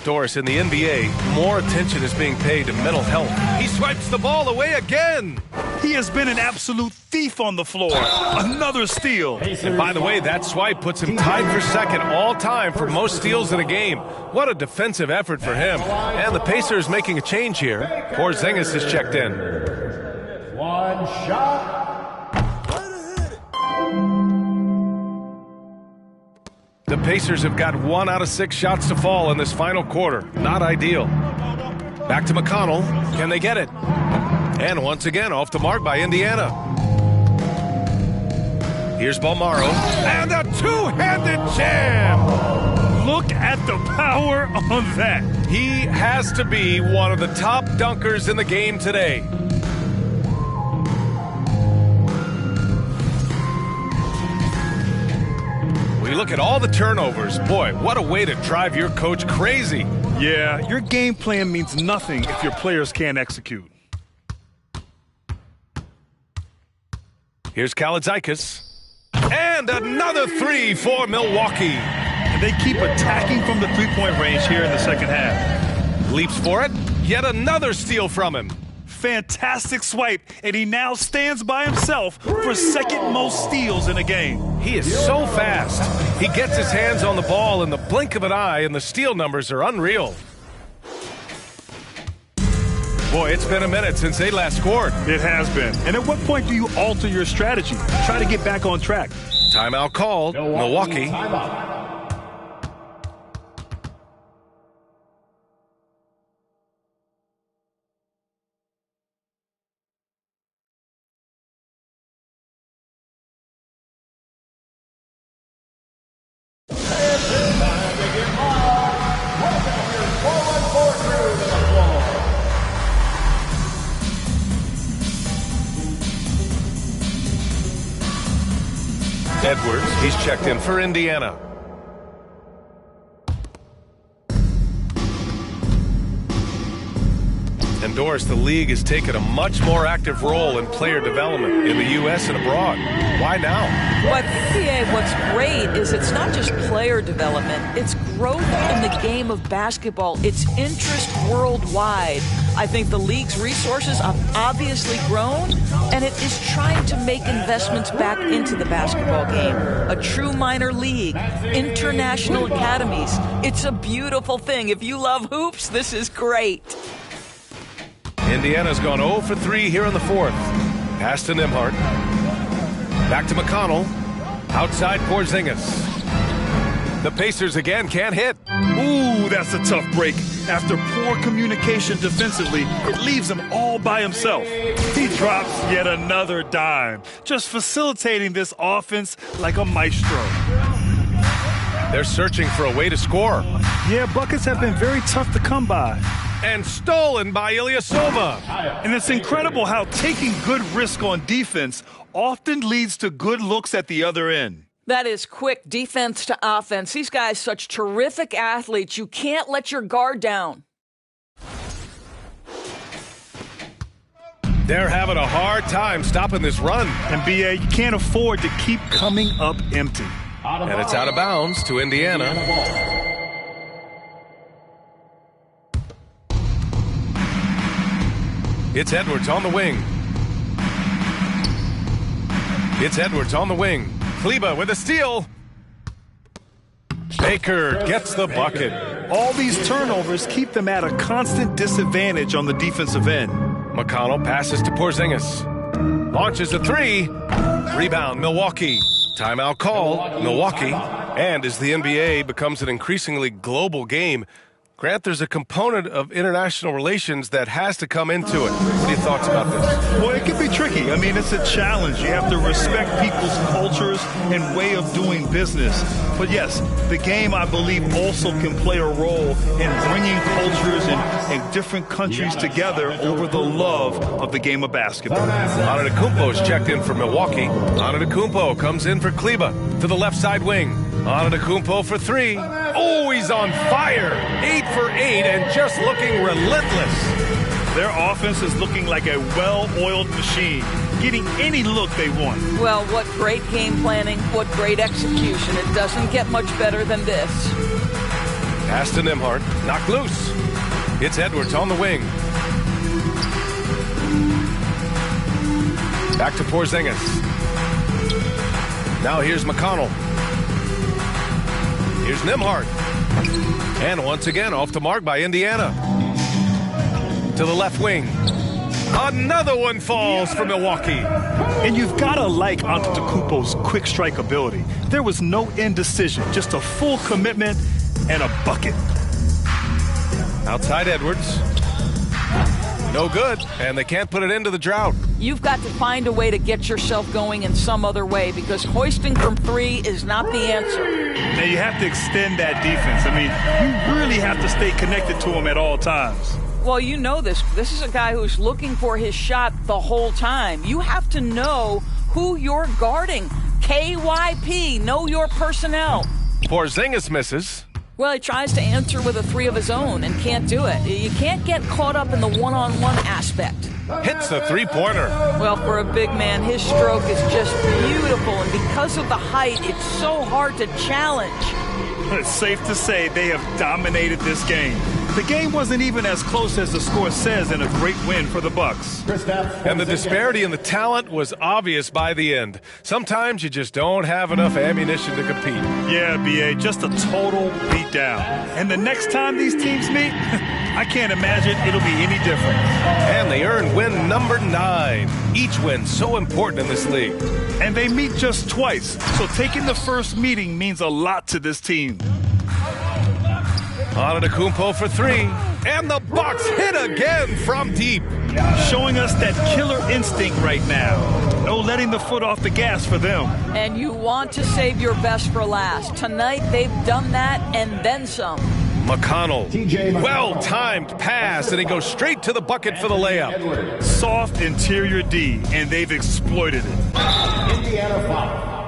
Doris, in the NBA, more attention is being paid to mental health. He swipes the ball away again. He has been an absolute thief on the floor. Another steal. And by the way, that swipe puts him tied for 2nd all-time for most steals in a game. What a defensive effort for him. And the Pacers making a change here. Porzingis has checked in. One shot. The Pacers have got 1 out of 6 shots to fall in this final quarter. Not ideal. Back to McConnell. Can they get it? And once again, off the mark by Indiana. Here's Balmaro. And a two-handed jam! Look at the power on that. He has to be one of the top dunkers in the game today. We look at all the turnovers. Boy, what a way to drive your coach crazy. Yeah, your game plan means nothing if your players can't execute. Here's Kaladzikis. And another 3 for Milwaukee. And they keep attacking from the three-point range here in the second half. Leaps for it. Yet another steal from him. Fantastic swipe, and he now stands by himself for 2nd most steals in a game. He is so fast. He gets his hands on the ball in the blink of an eye, and the steal numbers are unreal. Boy, it's been a minute since they last scored. It has been. And at what point do you alter your strategy? Try to get back on track. Timeout called. Milwaukee. Timeout. Edwards, he's checked in for Indiana. And Doris, the league has taken a much more active role in player development in the U.S. and abroad. Why now? Well, NBA, what's great is it's not just player development, it's growth in the game of basketball. It's interest worldwide. I think the league's resources have obviously grown, and it is trying to make investments back into the basketball game. A true minor league, international academies. It's a beautiful thing. If you love hoops, this is great. Indiana's gone 0 for 3 here in the fourth. Pass to Nembhard. Back to McConnell. Outside Porzingis. The Pacers again can't hit. Ooh, that's a tough break. After poor communication defensively, it leaves him all by himself. He drops yet another dime, just facilitating this offense like a maestro. They're searching for a way to score. Yeah, buckets have been very tough to come by. And stolen by Ilyasova. And it's incredible how taking good risk on defense often leads to good looks at the other end. That is quick defense to offense. These guys, such terrific athletes. You can't let your guard down. They're having a hard time stopping this run. And BA, you can't afford to keep coming up empty. And it's out of bounds to Indiana. It's Edwards on the wing. It's Edwards on the wing. Kleba with a steal. Baker gets the bucket. All these turnovers keep them at a constant disadvantage on the defensive end. McConnell passes to Porzingis. Launches a three. Rebound, Milwaukee. Timeout call, Milwaukee. And as the NBA becomes an increasingly global game, Grant, there's a component of international relations that has to come into it. What are your thoughts about this? Well, it can be tricky. I mean, it's a challenge. You have to respect people's cultures and way of doing business. But yes, the game, I believe, also can play a role in bringing cultures and different countries together over the love of the game of basketball. Antetokounmpo is checked in for Milwaukee. Antetokounmpo comes in for Kleba to the left side wing. Antetokounmpo for three. Oh, he's on fire. 8 for 8 and just looking relentless. Their offense is looking like a well-oiled machine, getting any look they want. Well, what great game planning, what great execution. It doesn't get much better than this. Pass to Nembhard, knocked loose. It's Edwards on the wing. Back to Porzingis. Now here's McConnell. Here's Nembhard. And once again, off the mark by Indiana. To the left wing. Another one falls for Milwaukee. And you've got to like Antetokounmpo's quick strike ability. There was no indecision, just a full commitment and a bucket. Outside Edwards. No good, and they can't put it into the drought. You've got to find a way to get yourself going in some other way because hoisting from three is not the answer. Now you have to extend that defense. I mean, you really have to stay connected to him at all times. Well, you know this. This is a guy who's looking for his shot the whole time. You have to know who you're guarding. KYP, know your personnel. Porzingis misses. Well, he tries to answer with a three of his own and can't do it. You can't get caught up in the one-on-one aspect. Hits the three-pointer. Well, for a big man, his stroke is just beautiful, and because of the height, it's so hard to challenge. It's safe to say they have dominated this game. The game wasn't even as close as the score says in a great win for the Bucks. And the disparity in the talent was obvious by the end. Sometimes you just don't have enough ammunition to compete. Yeah, BA, just a total beatdown. And the next time these teams meet, I can't imagine it'll be any different. And they earned win number 9. Each win so important in this league. And they meet just twice, so taking the first meeting means a lot to this team. Antetokounmpo for three, and the Bucks hit again from deep. Showing us that killer instinct right now. No letting the foot off the gas for them. And you want to save your best for last. Tonight they've done that and then some. McConnell, well-timed pass, and he goes straight to the bucket for the layup. Soft interior D, and they've exploited it. Indiana 5.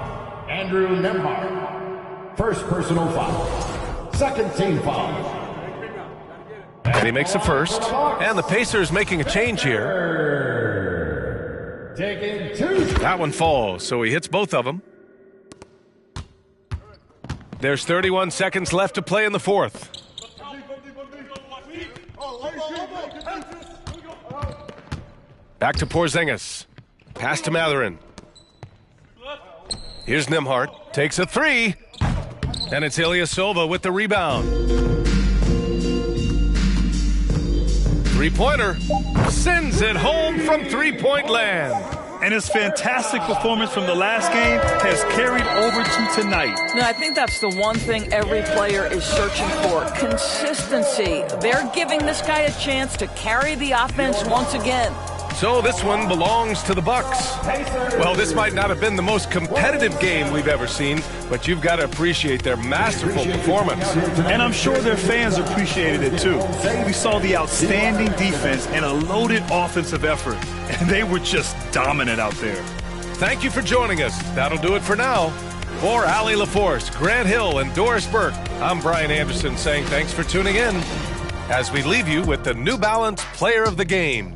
Andrew Nemhart. First personal foul. Second team foul. And he makes the first. And the Pacers making a change here. Taking two. That one falls, so he hits both of them. There's 31 seconds left to play in the fourth. Back to Porzingis. Pass to Matherin. Here's Nemhart. Takes a three. And it's Ilyasova with the rebound. Three-pointer. Sends it home from three-point land. And his fantastic performance from the last game has carried over to tonight. No, I think that's the one thing every player is searching for. Consistency. They're giving this guy a chance to carry the offense once again. So this one belongs to the Bucks. Well, this might not have been the most competitive game we've ever seen, but you've got to appreciate their masterful performance. And I'm sure their fans appreciated it too. We saw the outstanding defense and a loaded offensive effort, and they were just dominant out there. Thank you for joining us. That'll do it for now. For Allie LaForce, Grant Hill, and Doris Burke, I'm Brian Anderson saying thanks for tuning in as we leave you with the New Balance Player of the Game.